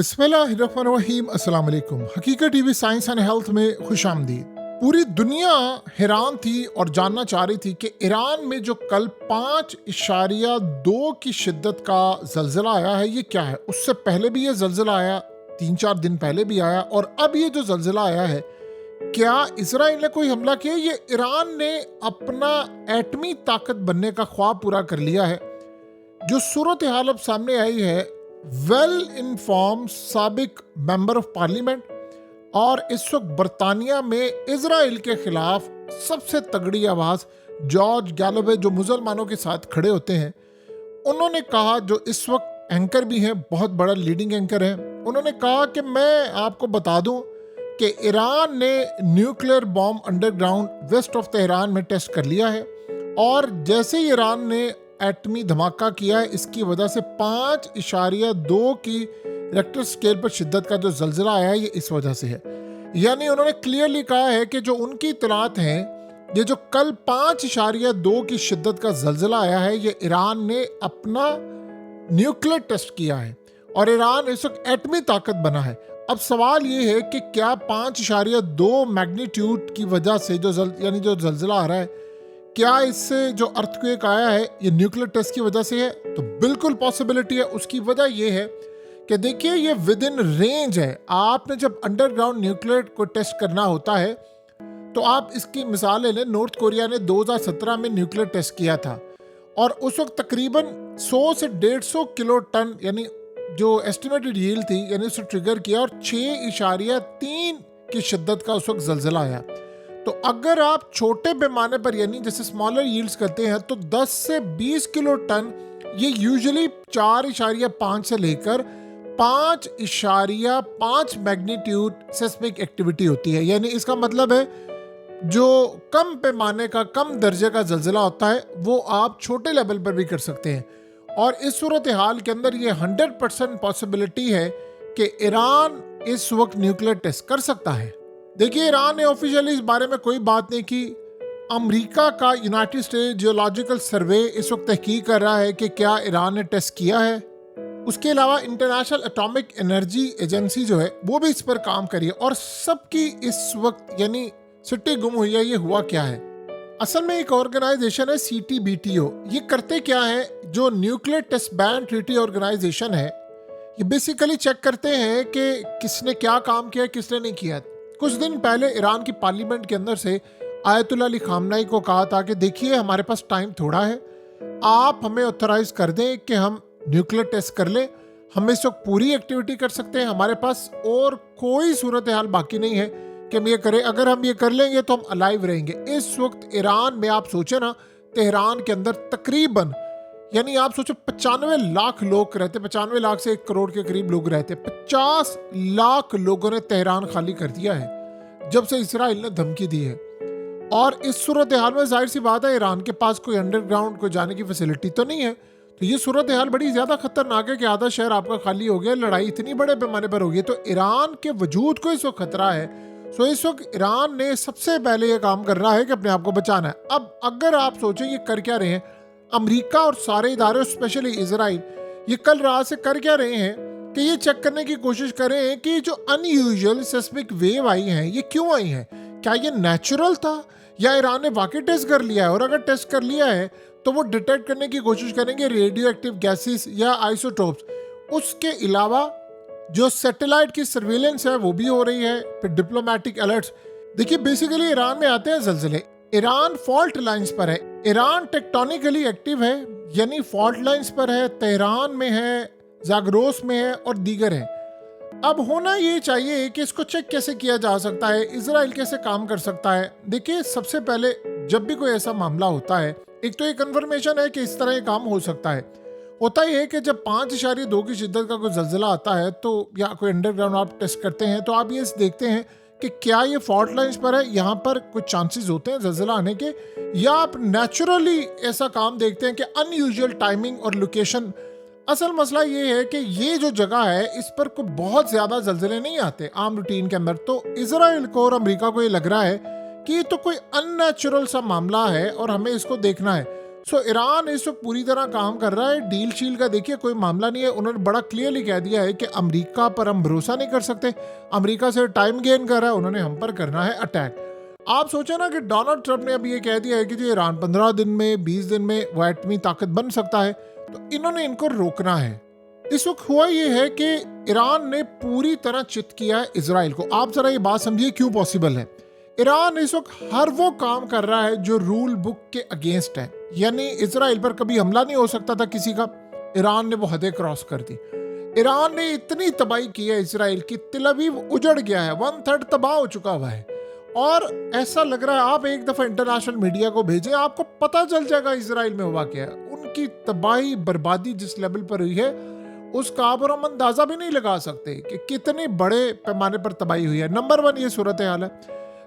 बिस्मिल्लाहिर्रहमानिर्रहीम। अस्सलाम वालेकुम। हकीकत टीवी साइंस एंड हेल्थ में खुशामदीद। पूरी दुनिया हैरान थी और जानना चाह रही थी कि ईरान में जो कल 5.2 की शिद्दत का जल्जला आया है ये क्या है। उससे पहले भी ये जल्जला आया, 3-4 दिन पहले भी आया, और अब ये जो जल्जला आया है, क्या इसराइल ने कोई हमला किया? ये ईरान ने अपना एटमी ताकत बनने का ख्वाब पूरा कर लिया है। जो सूरत हाल अब सामने आई है, वेल इन्फॉर्म साबिक मेंबर ऑफ पार्लियामेंट और इस वक्त बरतानिया में इजराइल के खिलाफ सबसे तगड़ी आवाज जॉर्ज गैलोवे, जो मुसलमानों के साथ खड़े होते हैं, उन्होंने कहा, जो इस वक्त एंकर भी हैं, बहुत बड़ा लीडिंग एंकर है, उन्होंने कहा कि मैं आपको बता दूं कि ईरान ने nuclear bomb underground west of Tehran में टेस्ट कर लिया है, और जैसे ही ईरान ने एटमी धमाका किया है, इसकी वजह से 5.2 की रेक्टर स्केल पर शिद्दत का जो जल्जला आया है ये इस वजह से है। यानी उन्होंने क्लियरली कहा है कि जो उनकी इत्तलात हैं, ये जो कल 5.2 की शिद्दत का जल्जला आया है, ये ईरान ने अपना न्यूक्लियर टेस्ट किया है और ईरान इस वक्त एटमी ताकत बना है। अब सवाल ये है कि क्या 5.2 मैग्नीट्यूड की वजह से जो जल्जला आ रहा है, क्या इससे जो अर्थक्वेक आया है ये न्यूक्लियर टेस्ट की वजह से है? तो बिल्कुल पॉसिबिलिटी है। उसकी वजह ये है कि देखिए, ये विद इन रेंज है। आपने जब अंडरग्राउंड न्यूक्लियर को टेस्ट करना होता है तो आप इसकी मिसाल ले लें। नॉर्थ कोरिया ने 2017 में न्यूक्लियर टेस्ट किया था और उस वक्त तकरीबन 100 से 150 किलो टन, यानी जो एस्टिमेटेड यील्ड थी, यानी उसे ट्रिगर किया, और 6.3 की शिद्दत का उस वक्त जल्जला आया। तो अगर आप छोटे पैमाने पर, यानी जैसे स्मॉलर यील्ड्स करते हैं, तो 10 से 20 किलो टन ये यूजुअली 4.5 से लेकर 5.5 मैग्नीट्यूड सेस्मिक एक्टिविटी होती है। यानी इसका मतलब है जो कम पैमाने का, कम दर्जे का जल्जला होता है वो आप छोटे लेवल पर भी कर सकते हैं। और इस सूरत हाल के अंदर ये 100% पॉसिबिलिटी है कि ईरान इस वक्त न्यूक्लियर टेस्ट कर सकता है। देखिए, ईरान ने ऑफिशियली इस बारे में कोई बात नहीं की। अमेरिका का यूनाइटेड स्टेट जियोलॉजिकल सर्वे इस वक्त तहकीक कर रहा है कि क्या ईरान ने टेस्ट किया है। उसके अलावा इंटरनेशनल एटॉमिक एनर्जी एजेंसी जो है वो भी इस पर काम करी है, और सबकी इस वक्त यानी सिट्टी गुम हुई है, ये हुआ क्या है। असल में एक ऑर्गेनाइजेशन है CTBTO। ये करते क्या है, जो nuclear test ban treaty organisation है, ये बेसिकली चेक करते हैं कि किसने क्या काम किया, किसने नहीं किया। कुछ दिन पहले ईरान की पार्लियामेंट के अंदर से आयतुल्लाह अली खामनाई को कहा था कि देखिए, हमारे पास टाइम थोड़ा है, आप हमें ऑथराइज कर दें कि हम न्यूक्लियर टेस्ट कर लें। हम इस वक्त पूरी एक्टिविटी कर सकते हैं, हमारे पास और कोई सूरत हाल बाकी नहीं है कि हम ये करें। अगर हम ये कर लेंगे तो हम अलाइव रहेंगे। इस वक्त ईरान में आप सोचे ना, तेहरान के अंदर तकरीबन, यानी आप सोचो 95 लाख लोग रहते, 95 लाख से 1 करोड़ के करीब लोग रहते। 50 लाख लोगों ने तेहरान खाली कर दिया है जब से इसराइल ने धमकी दी है। और इस सूरत हाल में जाहिर सी बात है, ईरान के पास कोई अंडरग्राउंड को जाने की फैसिलिटी तो नहीं है। तो ये सूरत हाल बड़ी ज्यादा खतरनाक है कि आधा शहर आपका खाली हो गया, लड़ाई इतनी बड़े पैमाने पर हो गई। तो ईरान के वजूद को इस वक्त खतरा है। सो इस वक्त ईरान ने सबसे पहले ये काम करना है कि अपने आप को बचाना है। अब अगर आप सोचें ये कर क्या रहे हैं, अमेरिका और सारे इदारे, स्पेशली इजराइल, ये कल रात से कर क्या रहे हैं कि ये चेक करने की कोशिश करें कि जो अनयूजुअल सेस्मिक वेव आई हैं ये क्यों आई हैं। क्या ये नेचुरल था या ईरान ने वाकई टेस्ट कर लिया है? और अगर टेस्ट कर लिया है तो वो डिटेक्ट करने की कोशिश करेंगे रेडियो एक्टिव गैसेस या आइसोटोप्स। उसके अलावा जो सैटेलाइट की सर्विलेंस है वो भी हो रही है, फिर डिप्लोमेटिक अलर्ट्स। देखिए, बेसिकली ईरान में आते हैं जल्जले। ईरान फॉल्ट लाइंस पर है, ईरान टेक्टोनिकली एक्टिव है, यानी फॉल्ट लाइंस पर है, तेहरान में है, जागरोस में है और दीगर है। अब होना ये चाहिए कि इसको चेक कैसे किया जा सकता है, इजराइल कैसे काम कर सकता है। देखिए, सबसे पहले जब भी कोई ऐसा मामला होता है, एक तो ये कन्फर्मेशन है कि इस तरह ये काम हो सकता है। होता ही है कि जब 5.2 की शिद्दत का कोई जल्जला आता है तो, या कोई अंडरग्राउंड आप टेस्ट करते हैं, तो आप ये देखते हैं कि क्या ये फॉल्ट लाइंस पर है, यहाँ पर कुछ चांसेस होते हैं जल्जला आने के, या आप नेचुरली ऐसा काम देखते हैं कि अनयूजुअल टाइमिंग और लोकेशन। असल मसला ये है कि ये जो जगह है इस पर कोई बहुत ज्यादा जल्जले नहीं आते आम रूटीन के अंदर। तो इजराइल को और अमेरिका को ये लग रहा है कि ये तो कोई अननेचुरल सा मामला है और हमें इसको देखना है। ईरान इस वक्त पूरी तरह काम कर रहा है। डील शील का देखिए कोई मामला नहीं है। उन्होंने बड़ा क्लियरली कह दिया है कि अमेरिका पर हम भरोसा नहीं कर सकते, अमेरिका से टाइम गेन कर रहा है, उन्होंने हम पर करना है अटैक। आप सोचे ना कि डोनाल्ड ट्रंप ने अभी ये कह दिया है कि जो ईरान 15 दिन में 20 दिन में वो एटमी ताकत बन सकता है, तो इन्होंने इनको रोकना है। इस वक्त हुआ ये है कि ईरान ने पूरी तरह चित किया है इजराइल को। आप जरा ये बात समझिए क्यों पॉसिबल है। ईरान इस वक्त हर वो काम कर रहा है जो रूल बुक के अगेंस्ट है, यानी इजराइल पर कभी हमला नहीं हो सकता था किसी का, ईरान ने वो हदें क्रॉस कर दी। ईरान ने इतनी तबाही की है इसराइल की, तिल अवीव उजड़ गया है, 1/3 तबाह हो चुका हुआ है। और ऐसा लग रहा है आप एक दफा इंटरनेशनल मीडिया को भेजें, आपको पता चल जाएगा इसराइल में हुआ क्या है। उनकी तबाही बर्बादी जिस लेवल पर हुई है उसका आप और हम अंदाजा भी नहीं लगा सकते कि कितने बड़े पैमाने पर तबाही हुई है। नंबर 1 ये सूरत हाल है।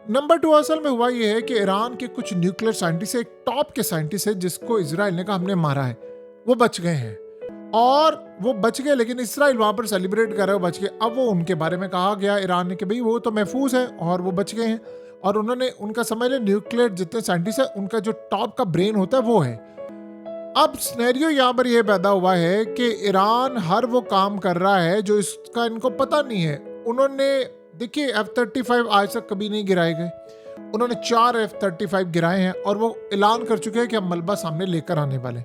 नंबर 2 असल में हुआ ये है कि ईरान के कुछ न्यूक्लियर साइंटिस्ट, एक टॉप के साइंटिस्ट है जिसको इसराइल ने कहा हमने मारा है, वो बच गए हैं। और वो बच गए, लेकिन इसराइल वहां पर सेलिब्रेट कर रहे हो बच गए। अब वो उनके बारे में कहा गया ईरान ने कि भाई वो तो महफूज है और वो बच गए हैं। और उन्होंने उनका समझ लें न्यूक्लियर जितने साइंटिस्ट है उनका जो टॉप का ब्रेन होता है वो है। अब सिनेरियो यहाँ पर यह पैदा हुआ है कि ईरान हर वो काम कर रहा है जो इसका इनको पता नहीं है। उन्होंने देखिए F-35 आज तक कभी नहीं गिराए गए, उन्होंने 4 F-35 गिराए हैं और वो ऐलान कर चुके हैं कि हम मलबा सामने लेकर आने वाले।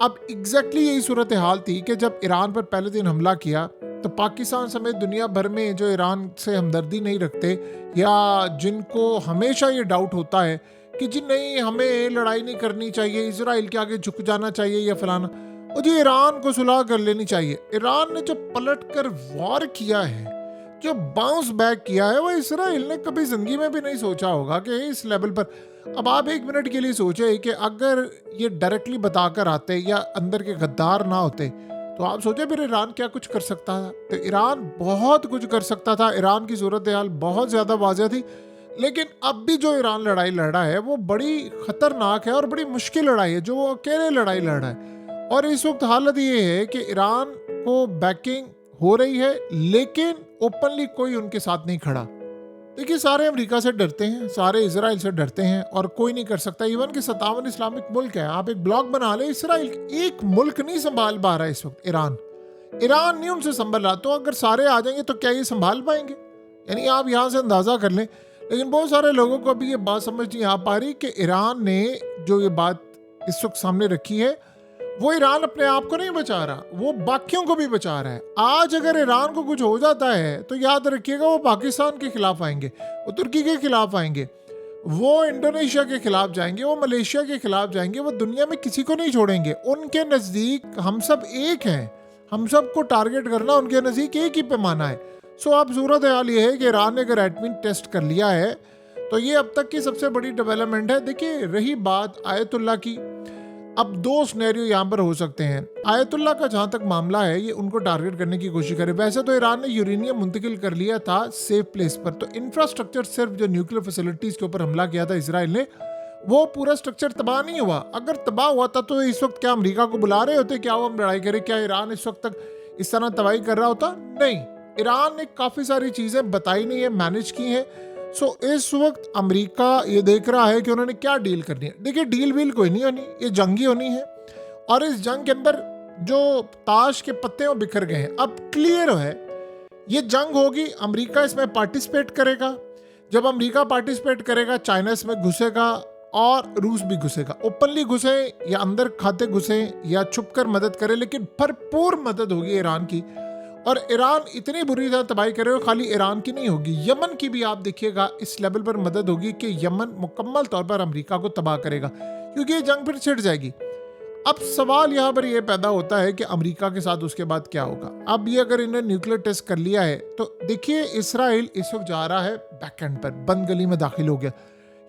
अब एग्जैक्टली यही सूरत हाल थी कि जब ईरान पर पहले दिन हमला किया तो पाकिस्तान समेत दुनिया भर में जो ईरान से हमदर्दी नहीं रखते या जिनको हमेशा ये डाउट होता है कि जी नहीं हमें लड़ाई नहीं करनी चाहिए, इजराइल के आगे झुक जाना चाहिए या फलाना, और जी ईरान को सुलह कर लेनी चाहिए। ईरान ने जो पलट कर वॉर किया है, जो बाउंस बैक किया है, वो इसराइल ने कभी जिंदगी में भी नहीं सोचा होगा कि इस लेवल पर। अब आप एक मिनट के लिए सोचे कि अगर ये डायरेक्टली बताकर आते या अंदर के गद्दार ना होते तो आप सोचे फिर ईरान क्या कुछ कर सकता था। तो ईरान बहुत कुछ कर सकता था, ईरान की सूरत हाल बहुत ज़्यादा वाज़ेह थी। लेकिन अब भी जो ईरान लड़ाई लड़ रहा है वो बड़ी खतरनाक है और बड़ी मुश्किल लड़ाई है जो वो अकेले लड़ाई लड़ रहा है। और इस वक्त हालत ये है कि ईरान को बैकिंग हो रही है लेकिन ओपनली कोई उनके साथ नहीं खड़ा। देखिए सारे अमेरिका से डरते हैं, सारे इजराइल से डरते हैं और कोई नहीं कर सकता। इवन कि 57 इस्लामिक मुल्क है, आप एक ब्लॉग बना ले, इसराइल एक मुल्क नहीं संभाल पा रहा है इस वक्त। ईरान नहीं उनसे संभल रहा। तो अगर सारे आ जाएंगे तो क्या ये संभाल पाएंगे? यानी आप यहाँ से अंदाजा कर लें। लेकिन बहुत सारे लोगों को अभी ये बात समझ नहीं आ पा रही कि ईरान ने जो ये बात इस वक्त सामने रखी है वो ईरान अपने आप को नहीं बचा रहा, वो बाकियों को भी बचा रहा है। आज अगर ईरान को कुछ हो जाता है तो याद रखिएगा वो पाकिस्तान के खिलाफ आएंगे, वो तुर्की के खिलाफ आएंगे, वो इंडोनेशिया के खिलाफ जाएंगे, वो मलेशिया के खिलाफ जाएंगे, वो दुनिया में किसी को नहीं छोड़ेंगे। उनके नज़दीक हम सब एक हैं, हम सबको टारगेट करना उनके नज़दीक एक ही पैमाना है। सो अब सूरत हाल ये है कि ईरान ने अगर एटमी टेस्ट कर लिया है तो ये अब तक की सबसे बड़ी डेवलपमेंट है। देखिए रही बात आयतुल्ला की, अब 2 सिनेरियो यहाँ पर हो सकते हैं। आयतुल्ला का जहाँ तक मामला है ये उनको टारगेट करने की कोशिश करे। वैसे तो ईरान ने यूरेनियम मुंतकिल कर लिया था सेफ प्लेस पर, तो इंफ्रास्ट्रक्चर सिर्फ जो न्यूक्लियर फैसिलिटीज के ऊपर हमला किया था इसराइल ने, वो पूरा स्ट्रक्चर तबाह नहीं हुआ। अगर तबाह हुआ था तो इस वक्त क्या अमेरिका को बुला रहे होते, क्या वो हम लड़ाई करें? क्या ईरान इस वक्त तक इस तरह तबाही कर रहा होता? नहीं, ईरान ने काफ़ी सारी चीज़ें बताई नहीं है, मैनेज की हैं। सो इस वक्त अमेरिका ये देख रहा है कि उन्होंने क्या डील करनी है। देखिए डील वील कोई नहीं होनी, ये जंग ही होनी है। और इस जंग के अंदर जो ताश के पत्ते वो बिखर गए हैं। अब क्लियर है ये जंग होगी, अमेरिका इसमें पार्टिसिपेट करेगा। जब अमेरिका पार्टिसिपेट करेगा चाइना इसमें घुसेगा और रूस भी घुसेगा। ओपनली घुसे या अंदर खाते घुसे या छुपकर मदद करे, लेकिन भरपूर मदद होगी ईरान की। और ईरान इतनी बुरी तरह तबाही करे, खाली ईरान की नहीं होगी, यमन की भी आप देखिएगा इस लेवल पर मदद होगी कि यमन मुकम्मल तौर पर अमेरिका को तबाह करेगा, क्योंकि ये जंग फिर छिड़ जाएगी। अब सवाल यहाँ पर ये पैदा होता है कि अमेरिका के साथ उसके बाद क्या होगा। अब ये अगर इन्होंने न्यूक्लियर टेस्ट कर लिया है तो देखिए इसराइल इस वक्त जा रहा है बैकएंड पर, बंद गली में दाखिल हो गया।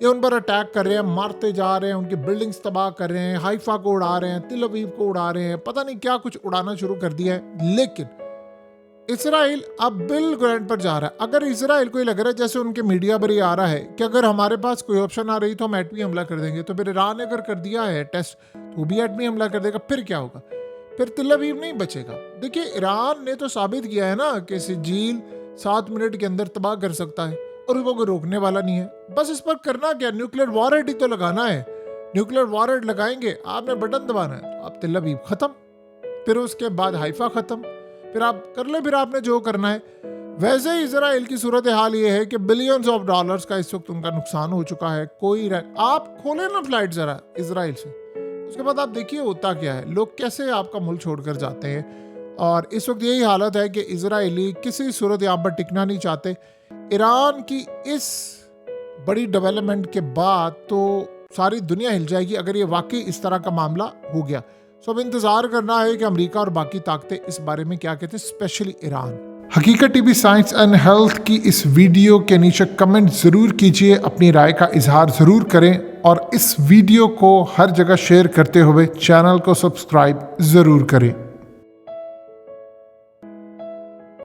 ये उन पर अटैक कर रहे हैं, मारते जा रहे हैं, उनकी बिल्डिंग्स तबाह कर रहे हैं, हाइफा को उड़ा रहे हैं, तिल अवीव को उड़ा रहे हैं, पता नहीं क्या कुछ उड़ाना शुरू कर दिया है। लेकिन इसराइल अब बिल्कुल एंड पर जा रहा है। अगर इसराइल को लग रहा है जैसे उनके मीडिया पर ही आ रहा है कि अगर हमारे पास कोई ऑप्शन आ रही तो हम एटमी हमला कर देंगे, तो फिर ईरान ने अगर कर दिया है टेस्ट तो भी एटमी हमला कर देगा, फिर क्या होगा? फिर तिल अवीव नहीं बचेगा। देखिए ईरान ने तो साबित किया है ना कि सिजील 7 मिनट के अंदर तबाह कर सकता है और उसको कोई रोकने वाला नहीं है। बस इस पर करना क्या, न्यूक्लियर वॉर हेड ही तो लगाना है। न्यूक्लियर वॉरहेड लगाएंगे, आपने बटन दबाना है, अब तिल अबीब खत्म, फिर उसके बाद हाइफा खत्म, फिर आप कर ले फिर आपने जो करना है। वैसे ही इजराइल की सूरत हाल ये है कि बिलियंस ऑफ डॉलर्स का इस वक्त उनका नुकसान हो चुका है। आप खोले ना फ्लाइट जरा इजराइल से, उसके बाद आप देखिए होता क्या है, लोग कैसे आपका मुल्क छोड़कर जाते हैं। और इस वक्त यही हालत है कि इजराइली किसी सूरत यहाँ पर टिकना नहीं चाहते। ईरान की इस बड़ी डेवलपमेंट के बाद तो सारी दुनिया हिल जाएगी अगर ये वाकई इस तरह का मामला हो गया। सो अब इंतजार करना है कि अमेरिका और बाकी ताकतें इस बारे में क्या कहते हैं, स्पेशली ईरान। हकीकत टीवी साइंस एंड हेल्थ की इस वीडियो के नीचे कमेंट ज़रूर कीजिए, अपनी राय का इजहार ज़रूर करें और इस वीडियो को हर जगह शेयर करते हुए चैनल को सब्सक्राइब ज़रूर करें।